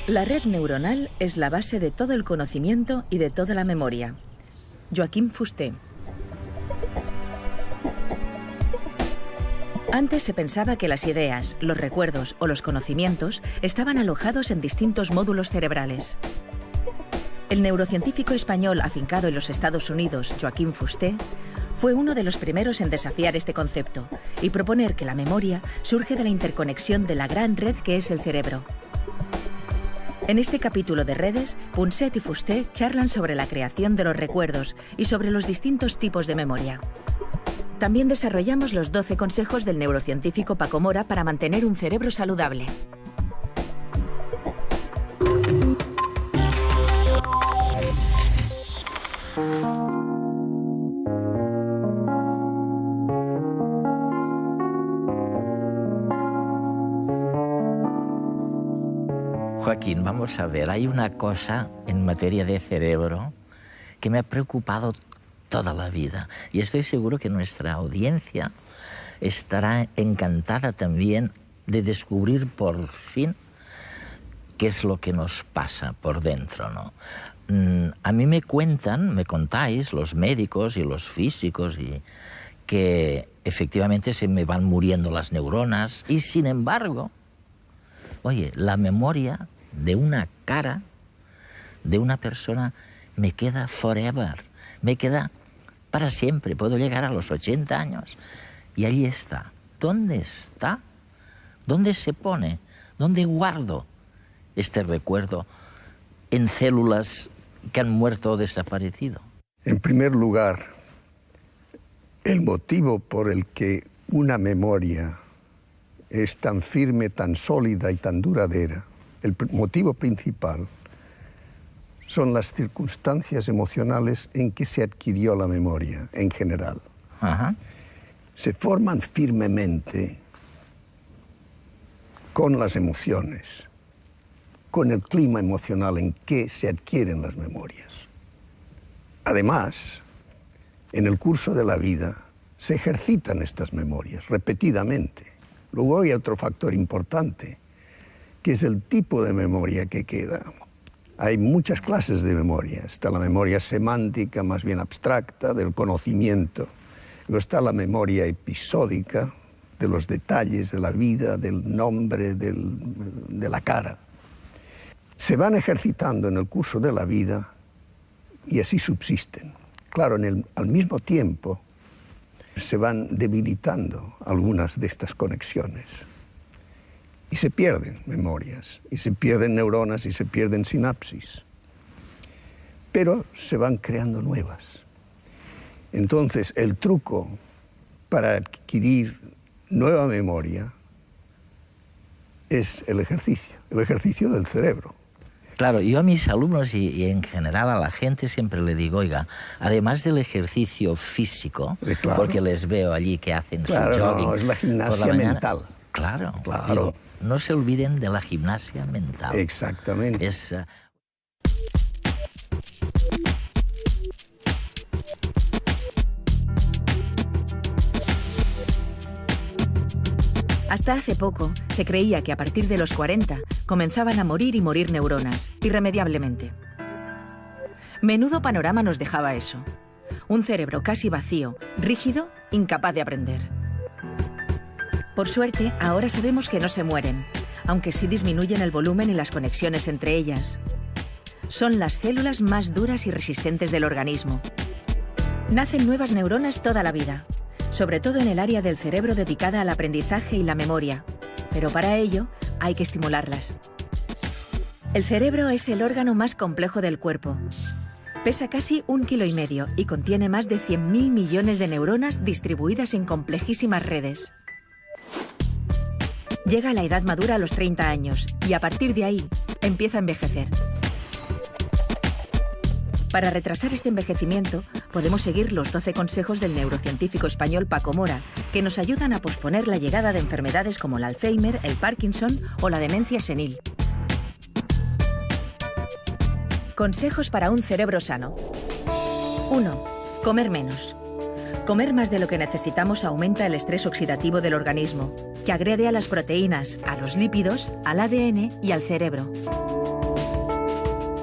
La red neuronal es la base de todo el conocimiento y de toda la memoria. Joachim Fuster. Antes se pensaba que las ideas, los recuerdos o los conocimientos estaban alojados en distintos módulos cerebrales. El neurocientífico español afincado en los Estados Unidos, Joachim Fuster, fue uno de los primeros en desafiar este concepto y proponer que la memoria surge de la interconexión de la gran red que es el cerebro. En este capítulo de Redes, Punset y Fuster charlan sobre la creación de los recuerdos y sobre los distintos tipos de memoria. También desarrollamos los 12 consejos del neurocientífico Paco Mora para mantener un cerebro saludable. Joaquín, vamos a ver, hay una cosa en materia de cerebro que me ha preocupado toda la vida y estoy seguro que nuestra audiencia estará encantada también de descubrir por fin qué es lo que nos pasa por dentro, ¿no? A mí me contáis los médicos y los físicos que efectivamente se me van muriendo las neuronas y sin embargo, oye, la memoria de una cara, de una persona, me queda forever, me queda para siempre. Puedo llegar a los 80 años y ahí está. ¿Dónde está? ¿Dónde se pone? ¿Dónde guardo este recuerdo en células que han muerto o desaparecido? En primer lugar, el motivo por el que una memoria es tan firme, tan sólida y tan duradera, el motivo principal son las circunstancias emocionales en que se adquirió la memoria en general. Ajá. Se forman firmemente con las emociones, con el clima emocional en que se adquieren las memorias. Además, en el curso de la vida se ejercitan estas memorias repetidamente. Luego hay otro factor importante, que es el tipo de memoria que queda. Hay muchas clases de memoria. Está la memoria semántica, más bien abstracta, del conocimiento. Luego está la memoria episódica, de los detalles de la vida, del nombre, de la cara. Se van ejercitando en el curso de la vida y así subsisten. Claro, al mismo tiempo se van debilitando algunas de estas conexiones. Y se pierden memorias, y se pierden neuronas, y se pierden sinapsis. Pero se van creando nuevas. Entonces, el truco para adquirir nueva memoria es el ejercicio del cerebro. Claro, yo a mis alumnos y en general a la gente siempre le digo, oiga, además del ejercicio físico, claro, porque les veo allí que hacen su jogging. No, es la gimnasia mental. Claro. Digo, no se olviden de la gimnasia mental. Exactamente. Hasta hace poco se creía que a partir de los 40 comenzaban a morir y morir neuronas, irremediablemente. Menudo panorama nos dejaba eso. Un cerebro casi vacío, rígido, incapaz de aprender. Por suerte, ahora sabemos que no se mueren, aunque sí disminuyen el volumen y las conexiones entre ellas. Son las células más duras y resistentes del organismo. Nacen nuevas neuronas toda la vida, sobre todo en el área del cerebro dedicada al aprendizaje y la memoria, pero para ello hay que estimularlas. El cerebro es el órgano más complejo del cuerpo. Pesa casi 1,5 kilos y contiene más de 100.000 millones de neuronas distribuidas en complejísimas redes. Llega a la edad madura a los 30 años y a partir de ahí empieza a envejecer. Para retrasar este envejecimiento, podemos seguir los 12 consejos del neurocientífico español Paco Mora, que nos ayudan a posponer la llegada de enfermedades como el Alzheimer, el Parkinson o la demencia senil. Consejos para un cerebro sano. 1. Comer menos. Comer más de lo que necesitamos aumenta el estrés oxidativo del organismo, que agrede a las proteínas, a los lípidos, al ADN y al cerebro.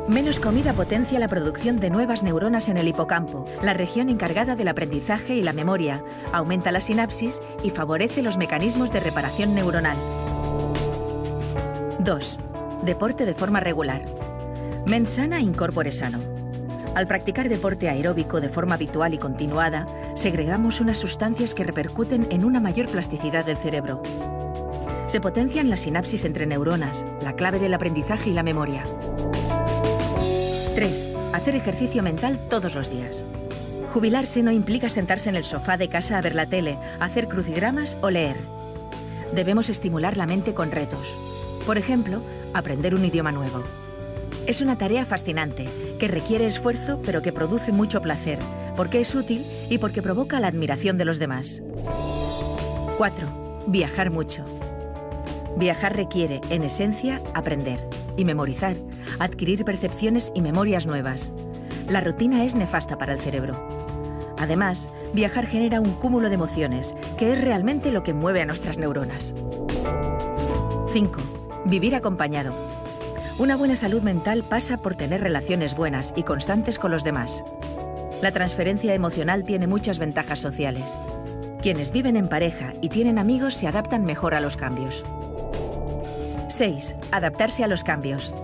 Menos comida potencia la producción de nuevas neuronas en el hipocampo, la región encargada del aprendizaje y la memoria, aumenta la sinapsis y favorece los mecanismos de reparación neuronal. 2. Deporte de forma regular. Mens sana in corpore sano. Al practicar deporte aeróbico de forma habitual y continuada, segregamos unas sustancias que repercuten en una mayor plasticidad del cerebro. Se potencian las sinapsis entre neuronas, la clave del aprendizaje y la memoria. 3. Hacer ejercicio mental todos los días. Jubilarse no implica sentarse en el sofá de casa a ver la tele, hacer crucigramas o leer. Debemos estimular la mente con retos. Por ejemplo, aprender un idioma nuevo. Es una tarea fascinante, que requiere esfuerzo pero que produce mucho placer, porque es útil y porque provoca la admiración de los demás. 4. Viajar mucho. Viajar requiere, en esencia, aprender y memorizar, adquirir percepciones y memorias nuevas. La rutina es nefasta para el cerebro. Además, viajar genera un cúmulo de emociones, que es realmente lo que mueve a nuestras neuronas. 5. Vivir acompañado. Una buena salud mental pasa por tener relaciones buenas y constantes con los demás. La transferencia emocional tiene muchas ventajas sociales. Quienes viven en pareja y tienen amigos se adaptan mejor a los cambios. 6. Adaptarse a los cambios.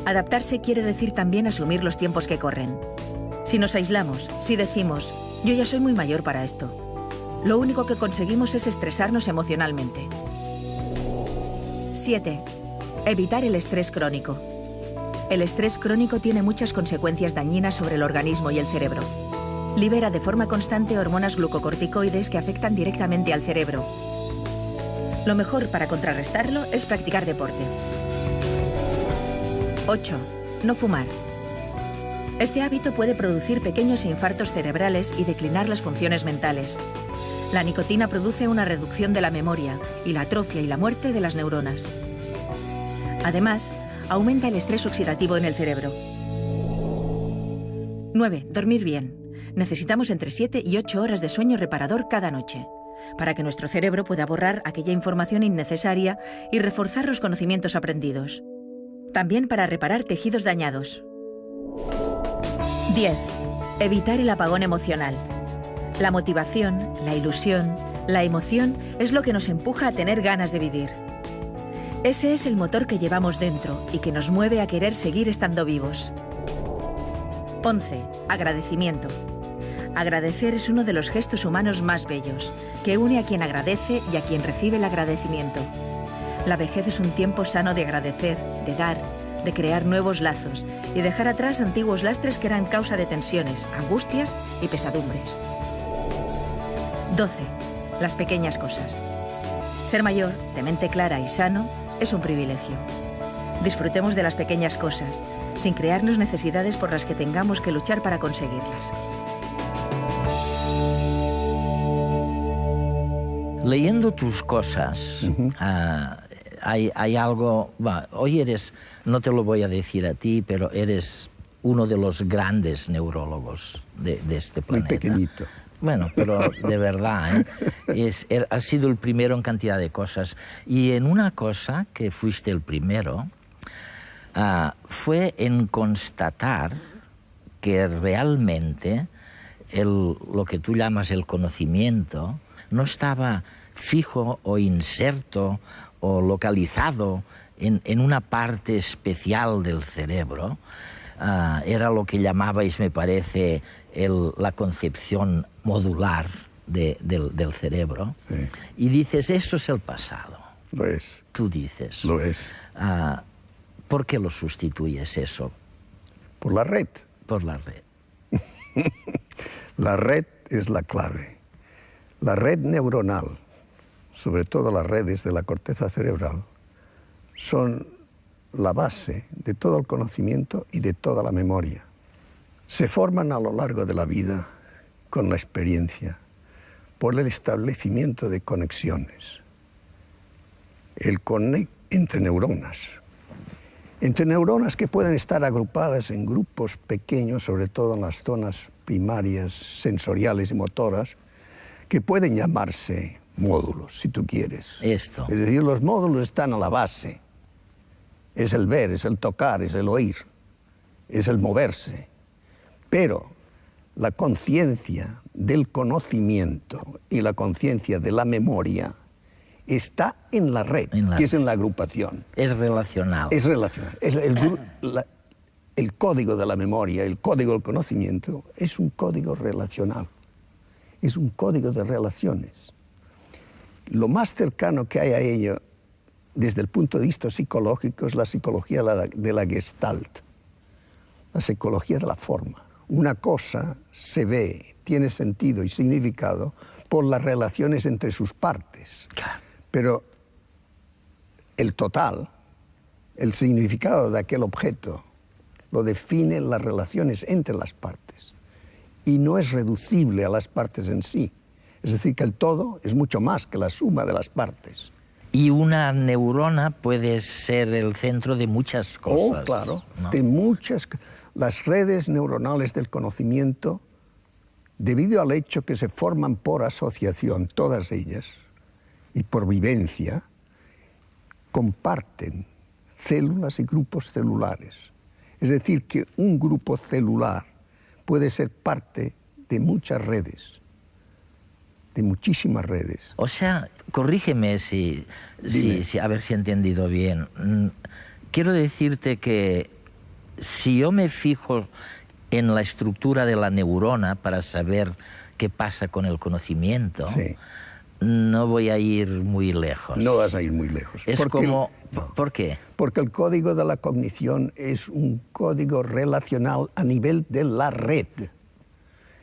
Adaptarse quiere decir también asumir los tiempos que corren. Si nos aislamos, si decimos, yo ya soy muy mayor para esto, lo único que conseguimos es estresarnos emocionalmente. 7. Evitar el estrés crónico. El estrés crónico tiene muchas consecuencias dañinas sobre el organismo y el cerebro. Libera de forma constante hormonas glucocorticoides que afectan directamente al cerebro. Lo mejor para contrarrestarlo es practicar deporte. 8. No fumar. Este hábito puede producir pequeños infartos cerebrales y declinar las funciones mentales. La nicotina produce una reducción de la memoria y la atrofia y la muerte de las neuronas. Además, aumenta el estrés oxidativo en el cerebro. 9. Dormir bien. Necesitamos entre 7 y 8 horas de sueño reparador cada noche, para que nuestro cerebro pueda borrar aquella información innecesaria y reforzar los conocimientos aprendidos. También para reparar tejidos dañados. 10. Evitar el apagón emocional. La motivación, la ilusión, la emoción es lo que nos empuja a tener ganas de vivir. Ese es el motor que llevamos dentro y que nos mueve a querer seguir estando vivos. 11. Agradecimiento. Agradecer es uno de los gestos humanos más bellos, que une a quien agradece y a quien recibe el agradecimiento. La vejez es un tiempo sano de agradecer, de dar, de crear nuevos lazos y dejar atrás antiguos lastres que eran causa de tensiones, angustias y pesadumbres. 12. Las pequeñas cosas. Ser mayor, de mente clara y sano, es un privilegio. Disfrutemos de las pequeñas cosas, sin crearnos necesidades por las que tengamos que luchar para conseguirlas. Leyendo tus cosas, hay algo... Hoy eres, no te lo voy a decir a ti, pero eres uno de los grandes neurólogos de este planeta. Muy pequeñito. Bueno, pero de verdad, has sido el primero en cantidad de cosas. Y en una cosa que fuiste el primero, fue en constatar que realmente lo que tú llamas el conocimiento no estaba fijo o inserto o localizado en una parte especial del cerebro. Era lo que llamabais, me parece, la concepción modular del cerebro. Sí. Y dices, eso es el pasado. Lo es. Tú dices. Lo es. ¿Por qué lo sustituyes eso? Por la red. Por la red. La red es la clave. La red neuronal, sobre todo las redes de la corteza cerebral, son la base de todo el conocimiento y de toda la memoria. Se forman a lo largo de la vida con la experiencia, por el establecimiento de conexiones. Entre neuronas que pueden estar agrupadas en grupos pequeños, sobre todo en las zonas primarias sensoriales y motoras que pueden llamarse módulos, si tú quieres. Esto. Es decir, los módulos están a la base. Es el ver, es el tocar, es el oír, es el moverse. Pero la conciencia del conocimiento y la conciencia de la memoria está en la red, que es en la agrupación. Es relacional. Es relacional. El código de la memoria, el código del conocimiento, es un código relacional. Es un código de relaciones. Lo más cercano que hay a ello, desde el punto de vista psicológico, es la psicología de la Gestalt, la psicología de la forma. Una cosa se ve, tiene sentido y significado por las relaciones entre sus partes. Claro. Pero el total, el significado de aquel objeto, lo definen las relaciones entre las partes. Y no es reducible a las partes en sí. Es decir, que el todo es mucho más que la suma de las partes. Y una neurona puede ser el centro de muchas cosas. Oh, claro, ¿no? de muchas. Las redes neuronales del conocimiento, debido al hecho que se forman por asociación, todas ellas, y por vivencia, comparten células y grupos celulares. Es decir, que un grupo celular puede ser parte de muchas redes, de muchísimas redes. O sea, corrígeme si a ver si he entendido bien. Quiero decirte que si yo me fijo en la estructura de la neurona para saber qué pasa con el conocimiento, sí, no voy a ir muy lejos. No vas a ir muy lejos. Es como... ¿Por qué? Porque el código de la cognición es un código relacional a nivel de la red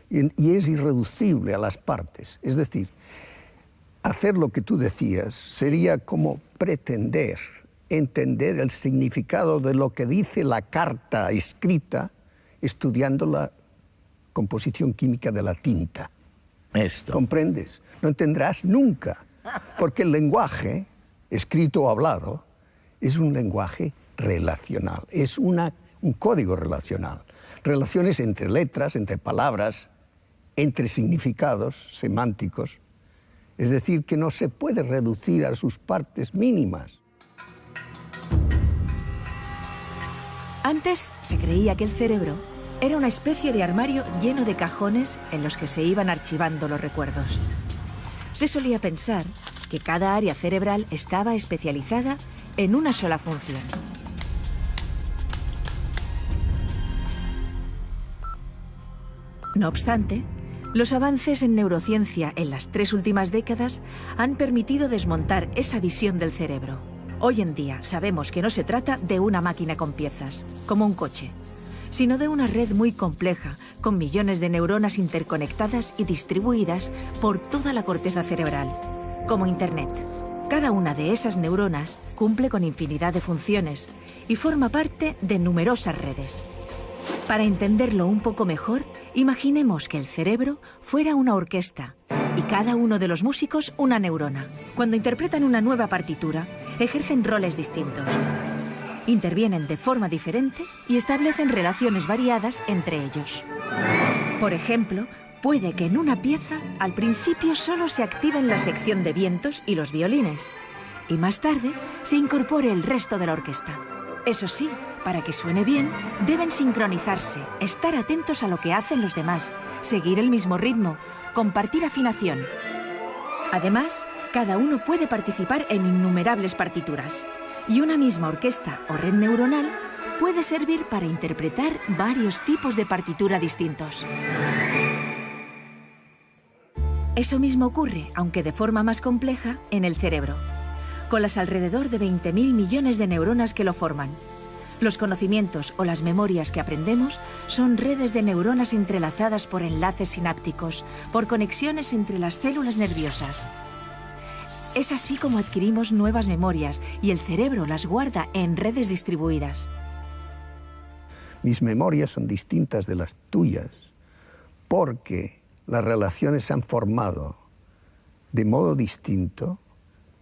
y es irreducible a las partes. Es decir, hacer lo que tú decías sería como pretender entender el significado de lo que dice la carta escrita estudiando la composición química de la tinta. Esto. ¿Comprendes? No entenderás nunca, porque el lenguaje, escrito o hablado, es un lenguaje relacional, es un código relacional. Relaciones entre letras, entre palabras, entre significados semánticos. Es decir, que no se puede reducir a sus partes mínimas. Antes se creía que el cerebro era una especie de armario lleno de cajones en los que se iban archivando los recuerdos. Se solía pensar que cada área cerebral estaba especializada en una sola función. No obstante, los avances en neurociencia en las 3 últimas décadas han permitido desmontar esa visión del cerebro. Hoy en día sabemos que no se trata de una máquina con piezas, como un coche, sino de una red muy compleja, con millones de neuronas interconectadas y distribuidas por toda la corteza cerebral, como Internet. Cada una de esas neuronas cumple con infinidad de funciones y forma parte de numerosas redes. Para entenderlo un poco mejor, imaginemos que el cerebro fuera una orquesta y cada uno de los músicos una neurona. Cuando interpretan una nueva partitura, ejercen roles distintos. Intervienen de forma diferente y establecen relaciones variadas entre ellos. Por ejemplo, puede que en una pieza al principio solo se activen la sección de vientos y los violines, y más tarde se incorpore el resto de la orquesta. Eso sí, para que suene bien, deben sincronizarse, estar atentos a lo que hacen los demás, seguir el mismo ritmo, compartir afinación. Además, cada uno puede participar en innumerables partituras, y una misma orquesta o red neuronal puede servir para interpretar varios tipos de partitura distintos. Eso mismo ocurre, aunque de forma más compleja, en el cerebro, con las alrededor de 20.000 millones de neuronas que lo forman. Los conocimientos o las memorias que aprendemos son redes de neuronas entrelazadas por enlaces sinápticos, por conexiones entre las células nerviosas. Es así como adquirimos nuevas memorias y el cerebro las guarda en redes distribuidas. Mis memorias son distintas de las tuyas porque las relaciones se han formado de modo distinto,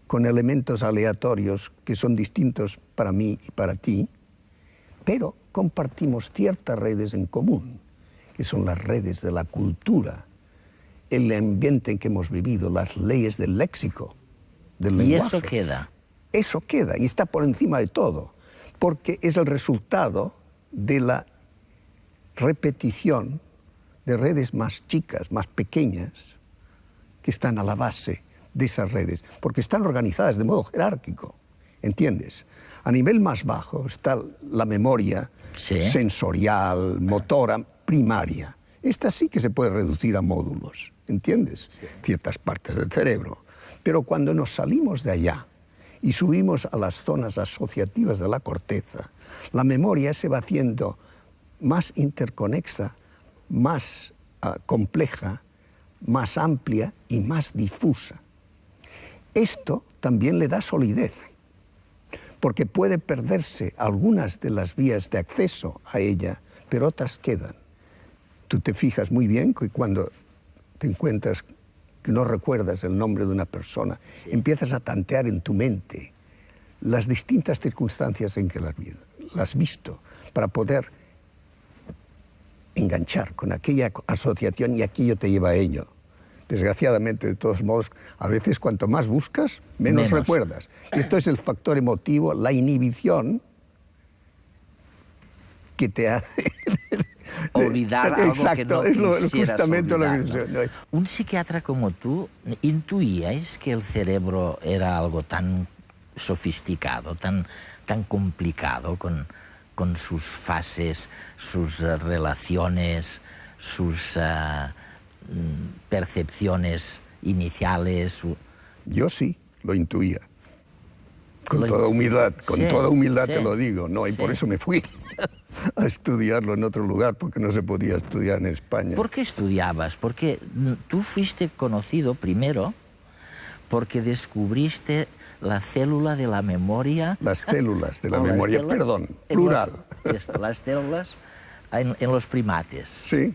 con elementos aleatorios que son distintos para mí y para ti, pero compartimos ciertas redes en común. que son las redes de la cultura, el ambiente en que hemos vivido, las leyes del léxico, del lenguaje. Y eso queda. Eso queda y está por encima de todo, porque es el resultado de la repetición de redes más chicas, más pequeñas, que están a la base de esas redes, porque están organizadas de modo jerárquico, ¿entiendes? A nivel más bajo está la memoria sensorial, motora, primaria. Esta sí que se puede reducir a módulos, ¿entiendes? Ciertas partes del cerebro. Pero cuando nos salimos de allá y subimos a las zonas asociativas de la corteza, la memoria se va haciendo más interconexa, más compleja, más amplia y más difusa. Esto también le da solidez, porque puede perderse algunas de las vías de acceso a ella, pero otras quedan. Tú te fijas muy bien que cuando te encuentras que no recuerdas el nombre de una persona, empiezas a tantear en tu mente las distintas circunstancias en que las has visto, para poder enganchar con aquella asociación y aquello te lleva a ello. Desgraciadamente, de todos modos, a veces cuanto más buscas, menos recuerdas. Esto es el factor emotivo, la inhibición que te hace olvidar algo. Exacto, que no es justamente lo que ¿no? Un psiquiatra como tú, ¿intuíais que el cerebro era algo tan sofisticado, tan complicado, con sus fases, sus relaciones, sus percepciones iniciales? Yo sí, lo intuía. Con toda humildad te lo digo, ¿no? Y por eso me fui a estudiarlo en otro lugar, porque no se podía estudiar en España. ¿Por qué estudiabas? Porque tú fuiste conocido primero porque descubriste la célula de la memoria. Las células de la memoria, perdón, plural. Las células en los primates. Sí.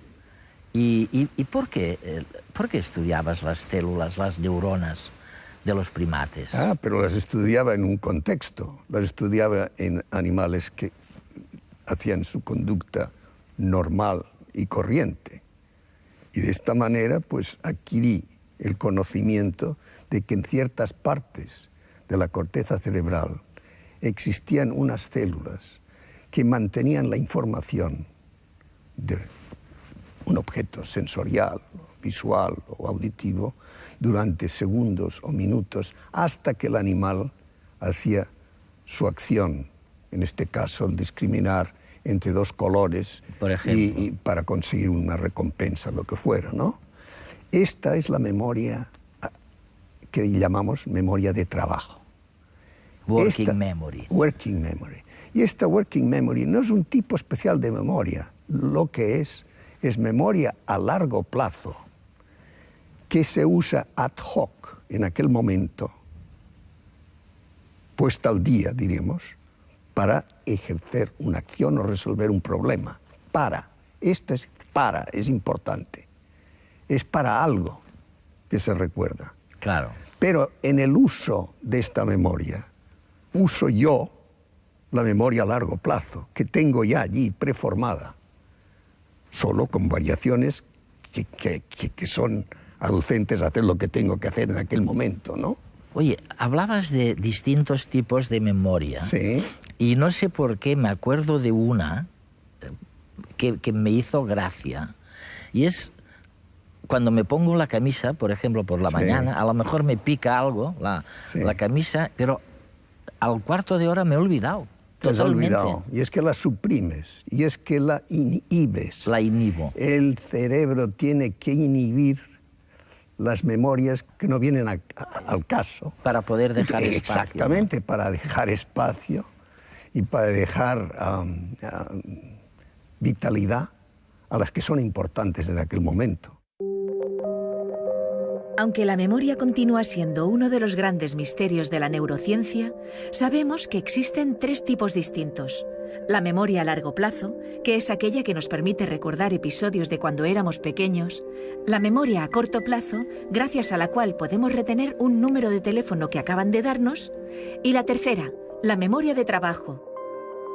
¿Y por qué estudiabas las células, las neuronas de los primates? Pero las estudiaba en un contexto. Las estudiaba en animales que hacían su conducta normal y corriente. Y de esta manera, pues, adquirí el conocimiento de que en ciertas partes de la corteza cerebral existían unas células que mantenían la información de un objeto sensorial, visual o auditivo durante segundos o minutos hasta que el animal hacía su acción, en este caso el discriminar entre dos colores, por ejemplo, y para conseguir una recompensa, lo que fuera, ¿no? Esta es la memoria que llamamos memoria de trabajo. Working memory. Working memory. Y esta working memory no es un tipo especial de memoria, lo que es memoria a largo plazo, que se usa ad hoc en aquel momento, puesta al día, diríamos, para ejercer una acción o resolver un problema. Esto es importante. Es para algo que se recuerda. Claro. Pero en el uso de esta memoria, uso yo la memoria a largo plazo, que tengo ya allí preformada, solo con variaciones que son aducentes a hacer lo que tengo que hacer en aquel momento, ¿no? Oye, hablabas de distintos tipos de memoria. Sí. Y no sé por qué me acuerdo de una que me hizo gracia. Y es cuando me pongo la camisa, por ejemplo, por la mañana, a lo mejor me pica algo la camisa, pero al cuarto de hora me he olvidado. Te has olvidado. Y es que la suprimes, y es que la inhibes. La inhibo. El cerebro tiene que inhibir las memorias que no vienen al caso. Para poder dejar espacio. Exactamente, ¿no? Para dejar espacio y para dejar vitalidad a las que son importantes en aquel momento. Aunque la memoria continúa siendo uno de los grandes misterios de la neurociencia, sabemos que existen tres tipos distintos. La memoria a largo plazo, que es aquella que nos permite recordar episodios de cuando éramos pequeños. La memoria a corto plazo, gracias a la cual podemos retener un número de teléfono que acaban de darnos. Y la tercera, la memoria de trabajo,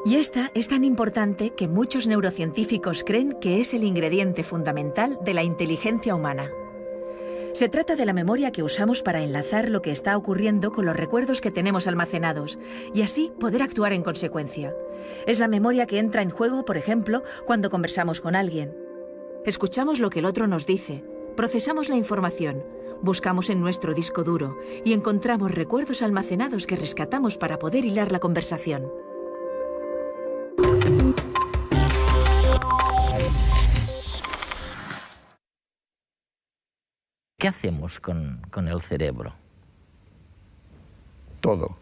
Y esta es tan importante que muchos neurocientíficos creen que es el ingrediente fundamental de la inteligencia humana. Se trata de la memoria que usamos para enlazar lo que está ocurriendo con los recuerdos que tenemos almacenados y así poder actuar en consecuencia. Es la memoria que entra en juego, por ejemplo, cuando conversamos con alguien. Escuchamos lo que el otro nos dice, procesamos la información, buscamos en nuestro disco duro y encontramos recuerdos almacenados que rescatamos para poder hilar la conversación. ¿Qué hacemos con el cerebro? Todo.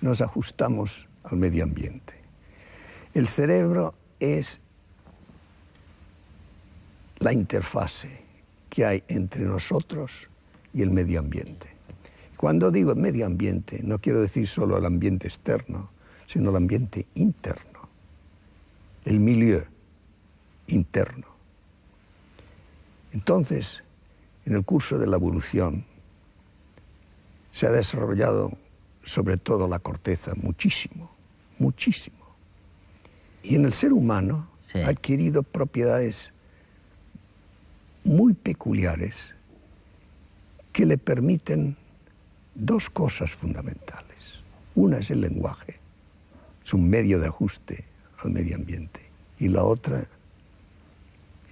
Nos ajustamos al medio ambiente. El cerebro es la interfase que hay entre nosotros y el medio ambiente. Cuando digo medio ambiente, no quiero decir solo el ambiente externo, sino el ambiente interno, el milieu interno. Entonces, en el curso de la evolución se ha desarrollado sobre todo la corteza muchísimo, muchísimo. Y en el ser humano sí, ha adquirido propiedades muy peculiares que le permiten dos cosas fundamentales. Una es el lenguaje, es un medio de ajuste al medio ambiente, y la otra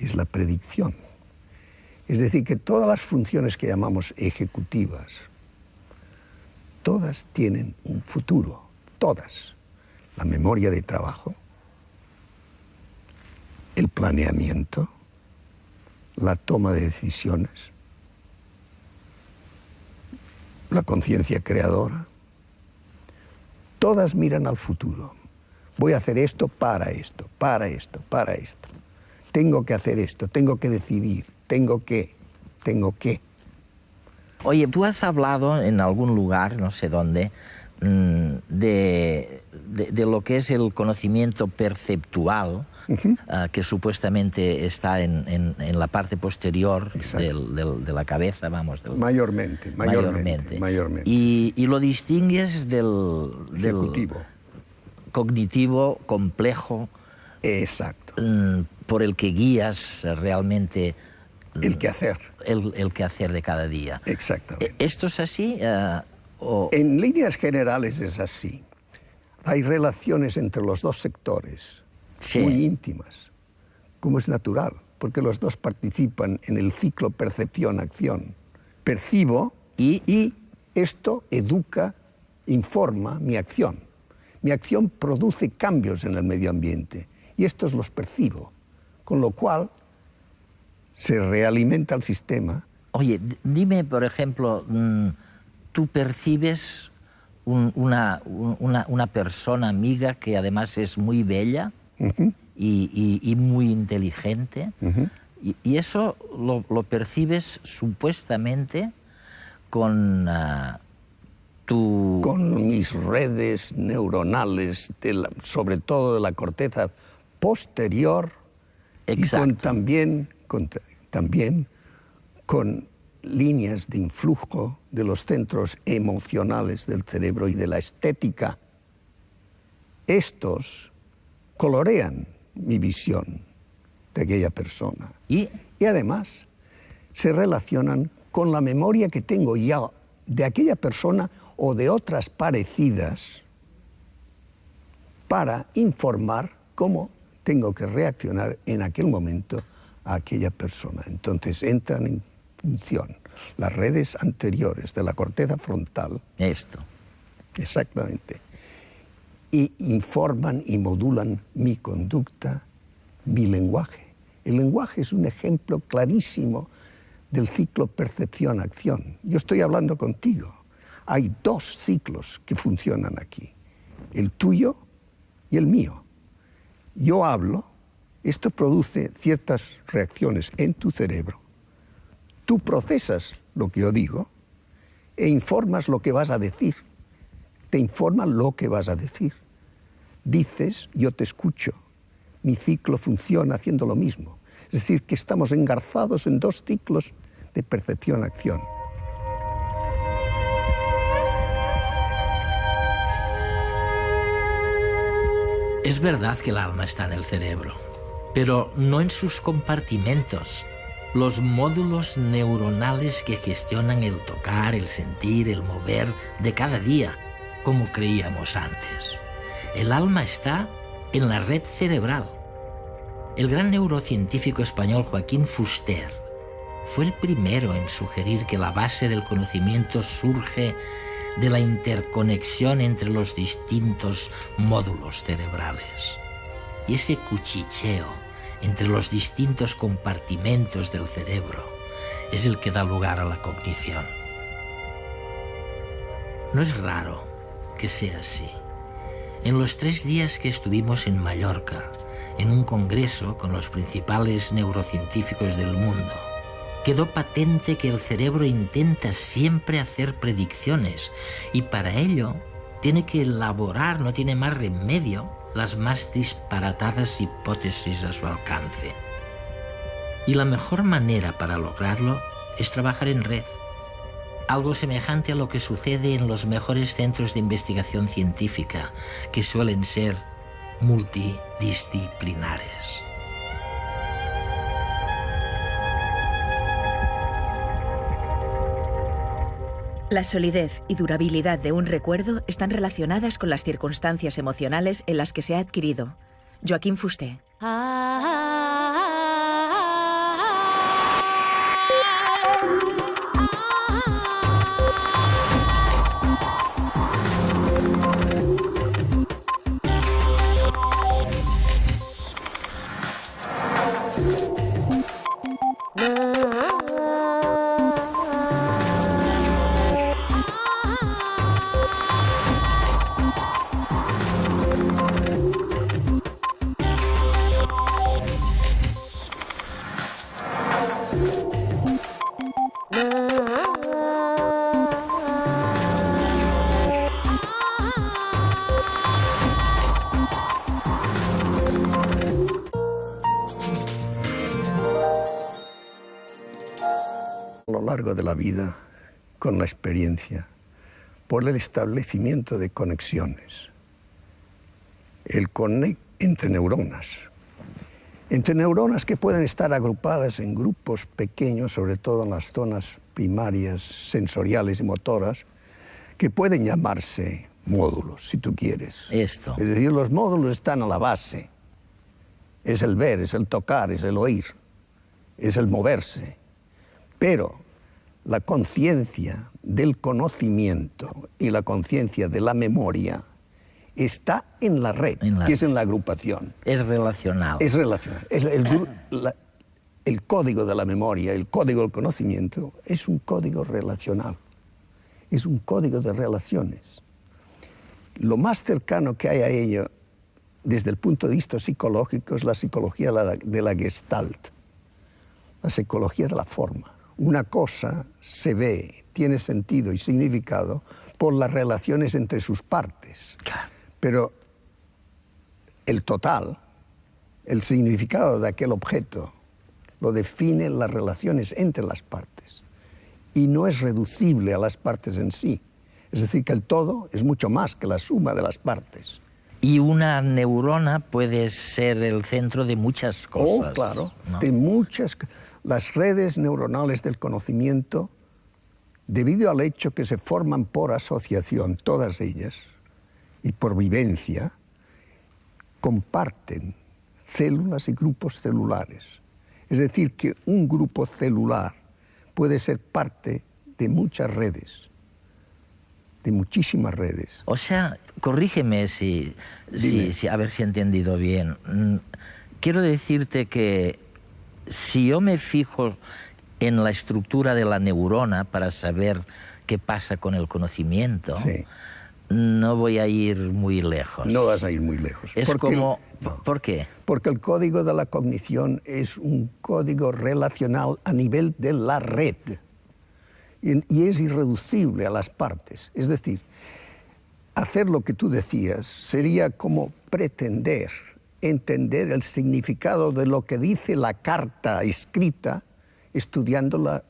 es la predicción. Es decir, que todas las funciones que llamamos ejecutivas, todas tienen un futuro, todas. La memoria de trabajo, el planeamiento, la toma de decisiones, la conciencia creadora, todas miran al futuro. Voy a hacer esto para esto, para esto, para esto. Tengo que hacer esto, tengo que decidir. Tengo que. Oye, tú has hablado en algún lugar, no sé dónde, de lo que es el conocimiento perceptual, que supuestamente está en la parte posterior de la cabeza, vamos. Mayormente. Y lo distingues del ejecutivo, cognitivo complejo. Exacto. Por el que guías realmente el quehacer. El quehacer de cada día. Exactamente. ¿Esto es así? En líneas generales es así. Hay relaciones entre los dos sectores, sí, muy íntimas, como es natural, porque los dos participan en el ciclo percepción-acción. Percibo y esto educa, informa mi acción. Mi acción produce cambios en el medio ambiente y estos los percibo, con lo cual se realimenta el sistema. Oye, dime, por ejemplo, ¿tú percibes una persona amiga que además es muy bella y muy inteligente? Y eso lo percibes supuestamente con con mis redes neuronales, sobre todo de la corteza posterior. Exacto. Y también con líneas de influjo de los centros emocionales del cerebro y de la estética. Estos colorean mi visión de aquella persona. Y además se relacionan con la memoria que tengo ya de aquella persona o de otras parecidas para informar cómo tengo que reaccionar en aquel momento a aquella persona. Entonces entran en función las redes anteriores de la corteza frontal. Esto. Exactamente. Y informan y modulan mi conducta, mi lenguaje. El lenguaje es un ejemplo clarísimo del ciclo percepción-acción. Yo estoy hablando contigo. Hay dos ciclos que funcionan aquí, el tuyo y el mío. Yo hablo, esto produce ciertas reacciones en tu cerebro. Tú procesas lo que yo digo e informas lo que vas a decir. Te informa lo que vas a decir. Dices, yo te escucho. Mi ciclo funciona haciendo lo mismo. Es decir, que estamos engarzados en dos ciclos de percepción-acción. Es verdad que el alma está en el cerebro, pero no en sus compartimentos, los módulos neuronales que gestionan el tocar, el sentir, el mover de cada día, como creíamos antes. El alma está en la red cerebral. El gran neurocientífico español Joaquín Fuster fue el primero en sugerir que la base del conocimiento surge de la interconexión entre los distintos módulos cerebrales. Y ese cuchicheo entre los distintos compartimentos del cerebro es el que da lugar a la cognición. No es raro que sea así. En los 3 días que estuvimos en Mallorca, en un congreso con los principales neurocientíficos del mundo, quedó patente que el cerebro intenta siempre hacer predicciones y para ello tiene que elaborar, no tiene más remedio, las más disparatadas hipótesis a su alcance. Y la mejor manera para lograrlo es trabajar en red, algo semejante a lo que sucede en los mejores centros de investigación científica, que suelen ser multidisciplinares. La solidez y durabilidad de un recuerdo están relacionadas con las circunstancias emocionales en las que se ha adquirido. Joaquín Fuster. A lo largo de la vida, con la experiencia, por el establecimiento de conexiones, entre neuronas que pueden estar agrupadas en grupos pequeños, sobre todo en las zonas primarias, sensoriales y motoras, que pueden llamarse módulos, si tú quieres. Esto. Es decir, los módulos están a la base. Es el ver, es el tocar, es el oír, es el moverse. Pero la conciencia del conocimiento y la conciencia de la memoria está en la red, que es en la agrupación. Es relacional. Es relacional. El código de la memoria, el código del conocimiento, es un código relacional. Es un código de relaciones. Lo más cercano que hay a ello, desde el punto de vista psicológico, es la psicología de la Gestalt, la psicología de la forma. Una cosa se ve, tiene sentido y significado por las relaciones entre sus partes. Claro. Pero el total, el significado de aquel objeto, lo definen las relaciones entre las partes. Y no es reducible a las partes en sí. Es decir, que el todo es mucho más que la suma de las partes. Y una neurona puede ser el centro de muchas cosas. Oh, claro, ¿no? de muchas. Las redes neuronales del conocimiento, debido al hecho que se forman por asociación, todas ellas, y por vivencia, comparten células y grupos celulares. Es decir, que un grupo celular puede ser parte de muchas redes, de muchísimas redes. O sea, corrígeme a ver si he entendido bien. Quiero decirte que si yo me fijo en la estructura de la neurona para saber qué pasa con el conocimiento, sí, no voy a ir muy lejos. No vas a ir muy lejos. ¿Por qué? Porque el código de la cognición es un código relacional a nivel de la red. Y es irreducible a las partes. Es decir, hacer lo que tú decías sería como pretender entender el significado de lo que dice la carta escrita estudiando la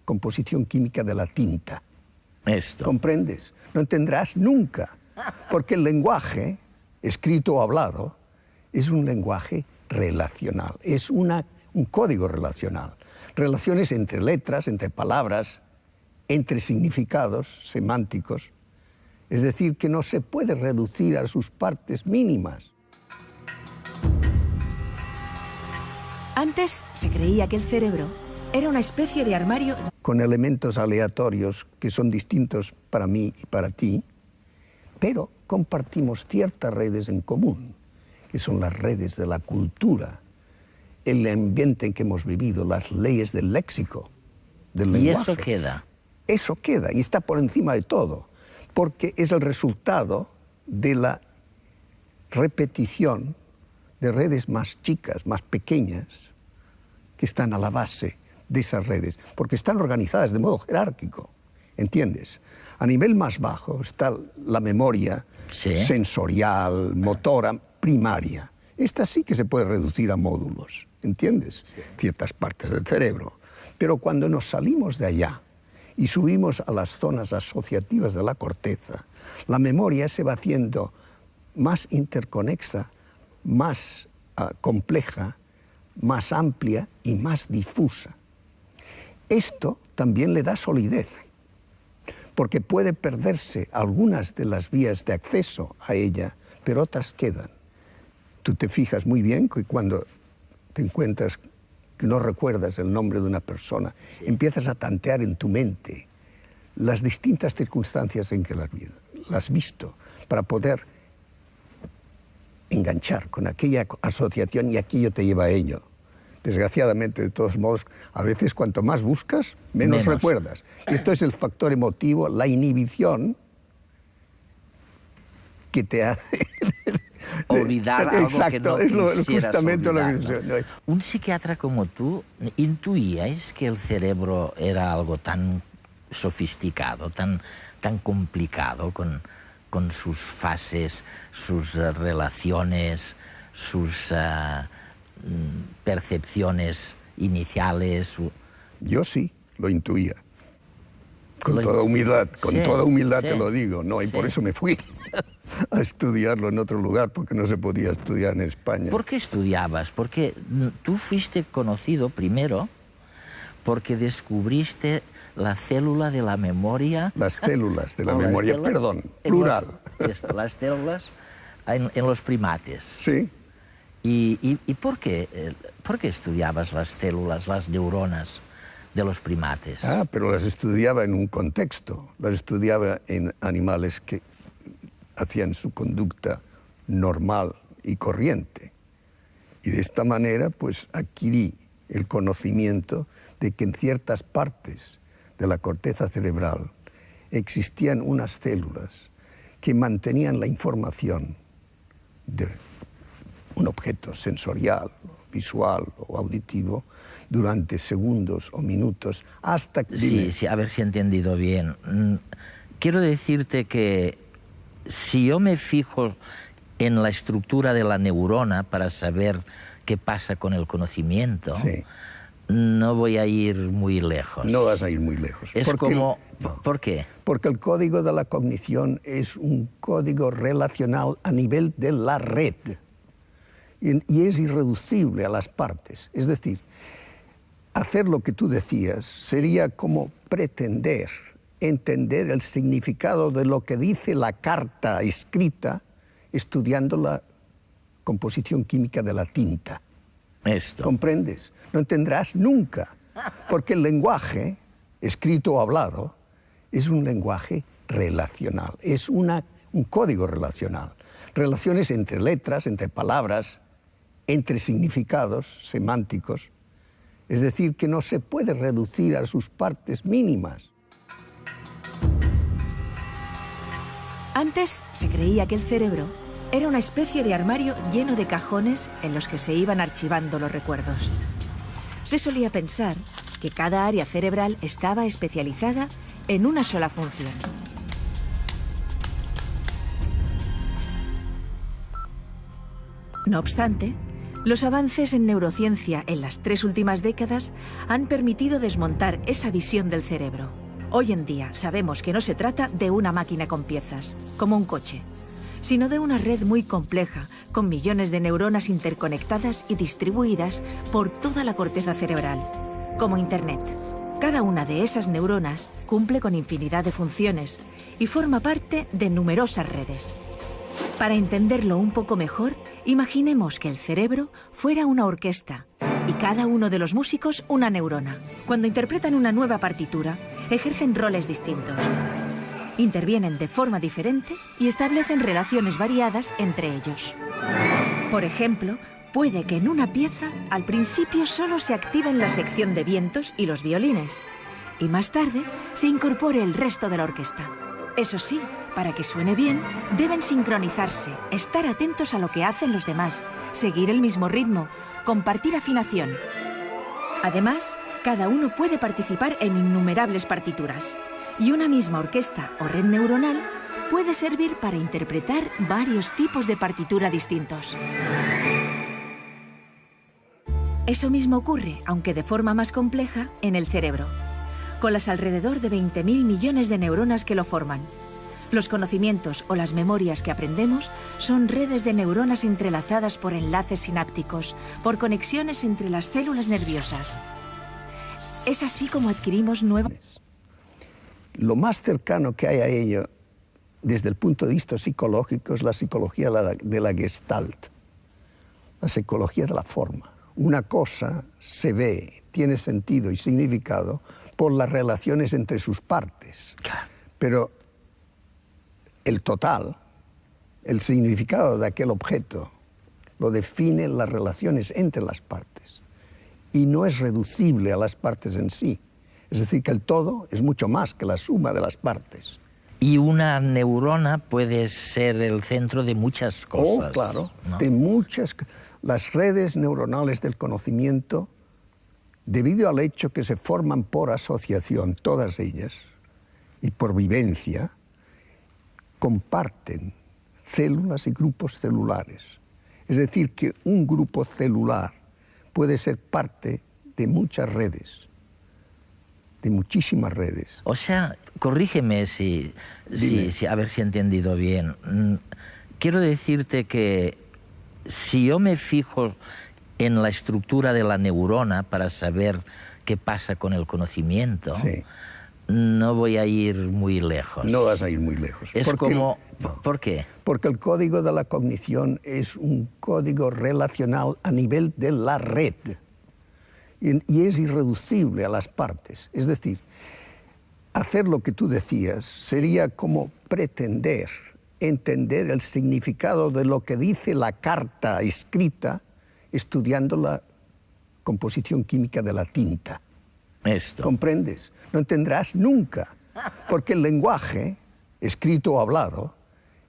composición química de la tinta. Esto. ¿Comprendes? No entenderás nunca, porque el lenguaje escrito o hablado, es un lenguaje relacional, es un código relacional. Relaciones entre letras, entre palabras, entre significados semánticos. Es decir, que no se puede reducir a sus partes mínimas. Antes se creía que el cerebro era una especie de armario con elementos aleatorios que son distintos para mí y para ti, pero compartimos ciertas redes en común, que son las redes de la cultura, el ambiente en que hemos vivido, las leyes del léxico, del lenguaje. Y eso queda. Eso queda y está por encima de todo, porque es el resultado de la repetición de redes más chicas, más pequeñas, que están a la base de esas redes, porque están organizadas de modo jerárquico, ¿entiendes? A nivel más bajo está la memoria sensorial, motora, primaria. Esta sí que se puede reducir a módulos, ¿entiendes? Ciertas partes del cerebro. Pero cuando nos salimos de allá y subimos a las zonas asociativas de la corteza, la memoria se va haciendo más interconexa, más compleja, más amplia y más difusa. Esto también le da solidez, porque puede perderse algunas de las vías de acceso a ella, pero otras quedan. Tú te fijas muy bien que cuando te encuentras que no recuerdas el nombre de una persona, empiezas a tantear en tu mente las distintas circunstancias en que las has visto, para poder enganchar con aquella asociación y aquello te lleva a ello. Desgraciadamente, de todos modos, a veces cuanto más buscas, menos recuerdas. Esto es el factor emotivo, la inhibición que te hace olvidar algo. Exacto, que no es justamente olvidar, lo que dice. Un psiquiatra como tú, ¿intuíais que el cerebro era algo tan sofisticado, tan complicado, con sus fases, sus relaciones, sus percepciones iniciales? Yo sí, lo intuía. Con toda humildad, te lo digo, ¿no? Y por eso me fui a estudiarlo en otro lugar, porque no se podía estudiar en España. ¿Por qué estudiabas? Porque tú fuiste conocido primero porque descubriste la célula de la memoria. Las células de la memoria, perdón, plural. Las células en los primates. Sí. ¿Y por qué estudiabas las células, las neuronas de los primates? Pero las estudiaba en un contexto. Las estudiaba en animales que hacían su conducta normal y corriente. Y de esta manera, pues, adquirí el conocimiento de que en ciertas partes de la corteza cerebral existían unas células que mantenían la información de un objeto sensorial, visual o auditivo durante segundos o minutos hasta que... Sí, a ver si he entendido bien. Quiero decirte que si yo me fijo en la estructura de la neurona para saber qué pasa con el conocimiento, no voy a ir muy lejos. No vas a ir muy lejos. ¿Por qué? Porque el código de la cognición es un código relacional a nivel de la red. Y es irreducible a las partes. Es decir, hacer lo que tú decías sería como pretender entender el significado de lo que dice la carta escrita estudiando la composición química de la tinta. ¿Comprendes? No entenderás nunca, porque el lenguaje, escrito o hablado, es un lenguaje relacional, es un código relacional. Relaciones entre letras, entre palabras, entre significados semánticos. Es decir, que no se puede reducir a sus partes mínimas. Antes se creía que el cerebro era una especie de armario lleno de cajones en los que se iban archivando los recuerdos. Se solía pensar que cada área cerebral estaba especializada en una sola función. No obstante, los avances en neurociencia en las 3 últimas décadas han permitido desmontar esa visión del cerebro. Hoy en día sabemos que no se trata de una máquina con piezas, como un coche, sino de una red muy compleja, con millones de neuronas interconectadas y distribuidas por toda la corteza cerebral, como Internet. Cada una de esas neuronas cumple con infinidad de funciones y forma parte de numerosas redes. Para entenderlo un poco mejor, imaginemos que el cerebro fuera una orquesta y cada uno de los músicos una neurona. Cuando interpretan una nueva partitura, ejercen roles distintos. Intervienen de forma diferente y establecen relaciones variadas entre ellos. Por ejemplo, puede que en una pieza, al principio solo se activen la sección de vientos y los violines, y más tarde se incorpore el resto de la orquesta. Eso sí, para que suene bien, deben sincronizarse, estar atentos a lo que hacen los demás, seguir el mismo ritmo, compartir afinación. Además, cada uno puede participar en innumerables partituras, y una misma orquesta o red neuronal puede servir para interpretar varios tipos de partitura distintos. Eso mismo ocurre, aunque de forma más compleja, en el cerebro, con las alrededor de 20.000 millones de neuronas que lo forman. Los conocimientos o las memorias que aprendemos son redes de neuronas entrelazadas por enlaces sinápticos, por conexiones entre las células nerviosas. Es así como adquirimos nuevas... Lo más cercano que hay a ello, desde el punto de vista psicológico, es la psicología de la Gestalt, la psicología de la forma. Una cosa se ve, tiene sentido y significado por las relaciones entre sus partes. Pero el total, el significado de aquel objeto, lo definen las relaciones entre las partes. Y no es reducible a las partes en sí. Es decir, que el todo es mucho más que la suma de las partes. Y una neurona puede ser el centro de muchas cosas. Oh, claro, ¿no? De muchas. Las redes neuronales del conocimiento, debido al hecho que se forman por asociación, todas ellas, y por vivencia, comparten células y grupos celulares. Es decir, que un grupo celular puede ser parte de muchas redes, de muchísimas redes. O sea, corrígeme a ver si he entendido bien. Quiero decirte que si yo me fijo en la estructura de la neurona para saber qué pasa con el conocimiento, sí, no voy a ir muy lejos. No vas a ir muy lejos. Es como... ¿Por qué? Porque el código de la cognición es un código relacional a nivel de la red. Y es irreducible a las partes. Es decir, hacer lo que tú decías sería como pretender entender el significado de lo que dice la carta escrita estudiando la composición química de la tinta. Esto. ¿Comprendes? No entenderás nunca, porque el lenguaje, escrito o hablado,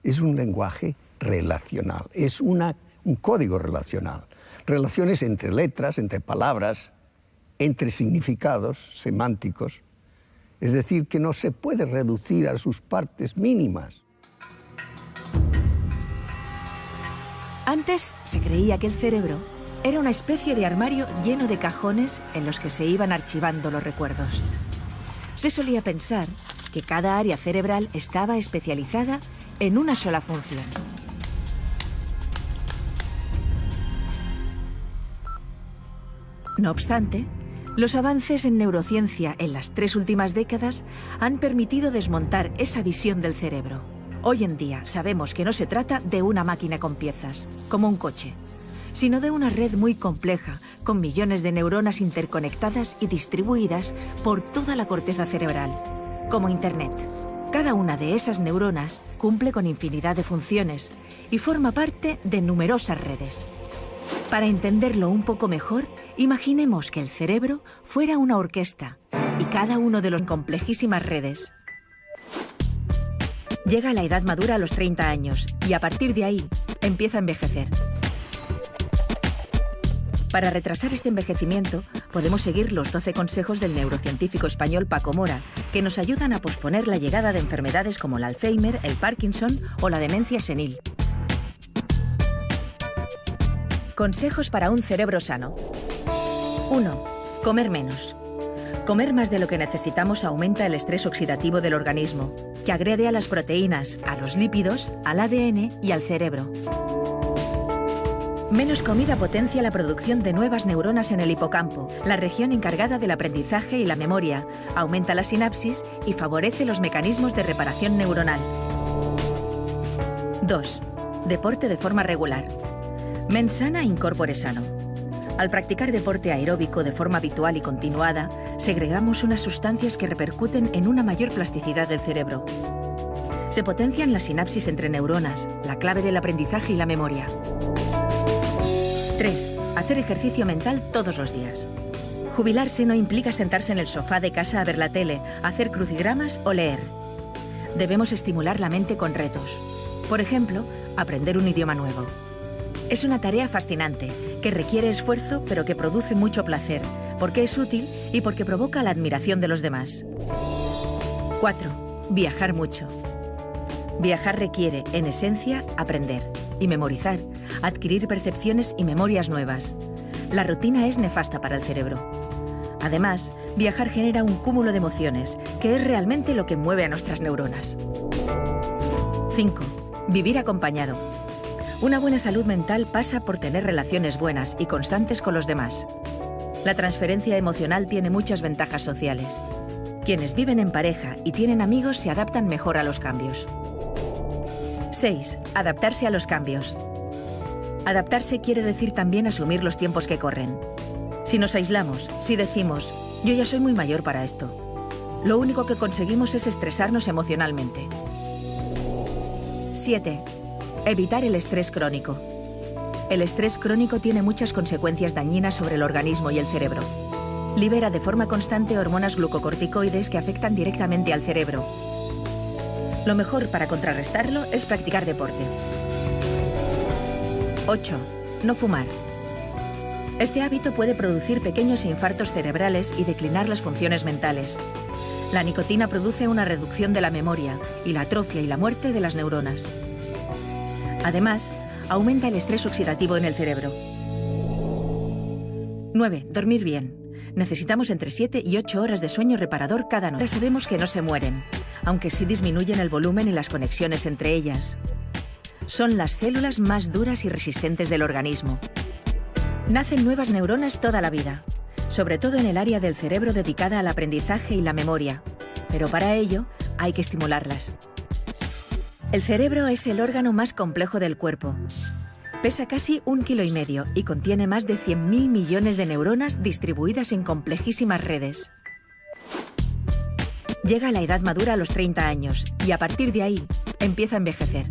es un lenguaje relacional, es un código relacional. Relaciones entre letras, entre palabras, entre significados semánticos. Es decir, que no se puede reducir a sus partes mínimas. Antes se creía que el cerebro era una especie de armario lleno de cajones en los que se iban archivando los recuerdos. Se solía pensar que cada área cerebral estaba especializada en una sola función. No obstante, los avances en neurociencia en las 3 últimas décadas han permitido desmontar esa visión del cerebro. Hoy en día sabemos que no se trata de una máquina con piezas, como un coche, sino de una red muy compleja, con millones de neuronas interconectadas y distribuidas por toda la corteza cerebral, como Internet. Cada una de esas neuronas cumple con infinidad de funciones y forma parte de numerosas redes. Para entenderlo un poco mejor, imaginemos que el cerebro fuera una orquesta y cada uno de las complejísimas redes. Llega a la edad madura a los 30 años y a partir de ahí empieza a envejecer. Para retrasar este envejecimiento, podemos seguir los 12 consejos del neurocientífico español Paco Mora, que nos ayudan a posponer la llegada de enfermedades como el Alzheimer, el Parkinson o la demencia senil. Consejos para un cerebro sano. 1. Comer menos. Comer más de lo que necesitamos aumenta el estrés oxidativo del organismo. que agrede a las proteínas, a los lípidos, al ADN y al cerebro. Menos comida potencia la producción de nuevas neuronas en el hipocampo, la región encargada del aprendizaje y la memoria, aumenta la sinapsis y favorece los mecanismos de reparación neuronal. 2. Deporte de forma regular. Mens sana in corpore sano. Al practicar deporte aeróbico de forma habitual y continuada, segregamos unas sustancias que repercuten en una mayor plasticidad del cerebro. Se potencian las sinapsis entre neuronas, la clave del aprendizaje y la memoria. 3. Hacer ejercicio mental todos los días. Jubilarse no implica sentarse en el sofá de casa a ver la tele, hacer crucigramas o leer. Debemos estimular la mente con retos. Por ejemplo, aprender un idioma nuevo. Es una tarea fascinante, que requiere esfuerzo pero que produce mucho placer, porque es útil y porque provoca la admiración de los demás. 4. Viajar mucho. Viajar requiere, en esencia, aprender y memorizar, adquirir percepciones y memorias nuevas. La rutina es nefasta para el cerebro. Además, viajar genera un cúmulo de emociones, que es realmente lo que mueve a nuestras neuronas. 5. Vivir acompañado. Una buena salud mental pasa por tener relaciones buenas y constantes con los demás. La transferencia emocional tiene muchas ventajas sociales. Quienes viven en pareja y tienen amigos se adaptan mejor a los cambios. 6. Adaptarse a los cambios. Adaptarse quiere decir también asumir los tiempos que corren. Si nos aislamos, si decimos, yo ya soy muy mayor para esto, lo único que conseguimos es estresarnos emocionalmente. 7. Evitar el estrés crónico. El estrés crónico tiene muchas consecuencias dañinas sobre el organismo y el cerebro. Libera de forma constante hormonas glucocorticoides que afectan directamente al cerebro. Lo mejor para contrarrestarlo es practicar deporte. 8. No fumar. Este hábito puede producir pequeños infartos cerebrales y declinar las funciones mentales. La nicotina produce una reducción de la memoria y la atrofia y la muerte de las neuronas. Además, aumenta el estrés oxidativo en el cerebro. 9. Dormir bien. Necesitamos entre 7 y 8 horas de sueño reparador cada noche. Ahora sabemos que no se mueren, aunque sí disminuyen el volumen y las conexiones entre ellas. Son las células más duras y resistentes del organismo. Nacen nuevas neuronas toda la vida, sobre todo en el área del cerebro dedicada al aprendizaje y la memoria, pero para ello hay que estimularlas. El cerebro es el órgano más complejo del cuerpo. Pesa casi 1,5 kilos y contiene más de 100.000 millones de neuronas distribuidas en complejísimas redes. Llega a la edad madura a los 30 años y a partir de ahí empieza a envejecer.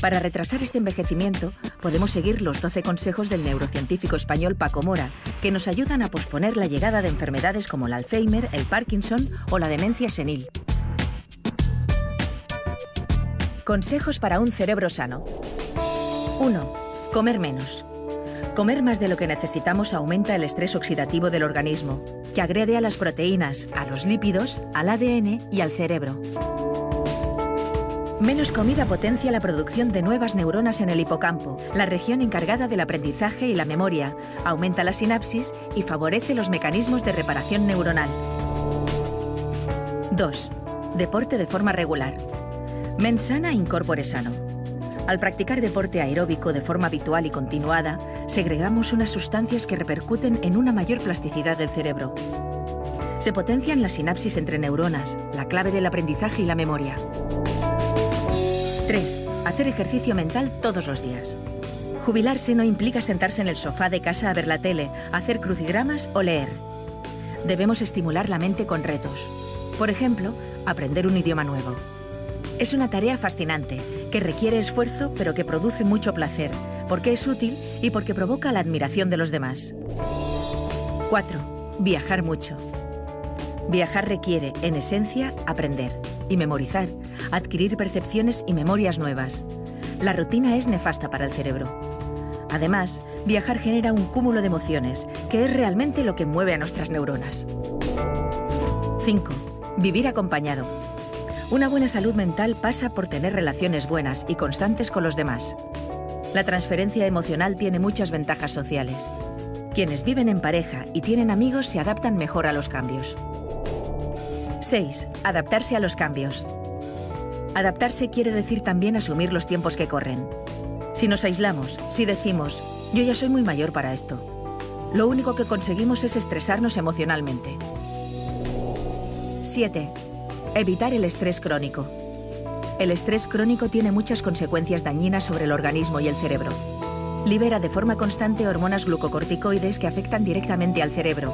Para retrasar este envejecimiento, podemos seguir los 12 consejos del neurocientífico español Paco Mora, que nos ayudan a posponer la llegada de enfermedades como el Alzheimer, el Parkinson o la demencia senil. Consejos para un cerebro sano. 1. Comer menos. Comer más de lo que necesitamos aumenta el estrés oxidativo del organismo, que agrede a las proteínas, a los lípidos, al ADN y al cerebro. Menos comida potencia la producción de nuevas neuronas en el hipocampo, la región encargada del aprendizaje y la memoria, aumenta la sinapsis y favorece los mecanismos de reparación neuronal. 2. Deporte de forma regular. Mens sana in corpore sano. Al practicar deporte aeróbico de forma habitual y continuada, segregamos unas sustancias que repercuten en una mayor plasticidad del cerebro. Se potencian las sinapsis entre neuronas, la clave del aprendizaje y la memoria. 3. Hacer ejercicio mental todos los días. Jubilarse no implica sentarse en el sofá de casa a ver la tele, hacer crucigramas o leer. Debemos estimular la mente con retos. Por ejemplo, aprender un idioma nuevo. Es una tarea fascinante, que requiere esfuerzo pero que produce mucho placer, porque es útil y porque provoca la admiración de los demás. 4. Viajar mucho. Viajar requiere, en esencia, aprender y memorizar, adquirir percepciones y memorias nuevas. La rutina es nefasta para el cerebro. Además, viajar genera un cúmulo de emociones, que es realmente lo que mueve a nuestras neuronas. 5. Vivir acompañado. Una buena salud mental pasa por tener relaciones buenas y constantes con los demás. La transferencia emocional tiene muchas ventajas sociales. Quienes viven en pareja y tienen amigos se adaptan mejor a los cambios. 6. Adaptarse a los cambios. Adaptarse quiere decir también asumir los tiempos que corren. Si nos aislamos, si decimos, yo ya soy muy mayor para esto, lo único que conseguimos es estresarnos emocionalmente. 7. Evitar el estrés crónico. El estrés crónico tiene muchas consecuencias dañinas sobre el organismo y el cerebro. Libera de forma constante hormonas glucocorticoides que afectan directamente al cerebro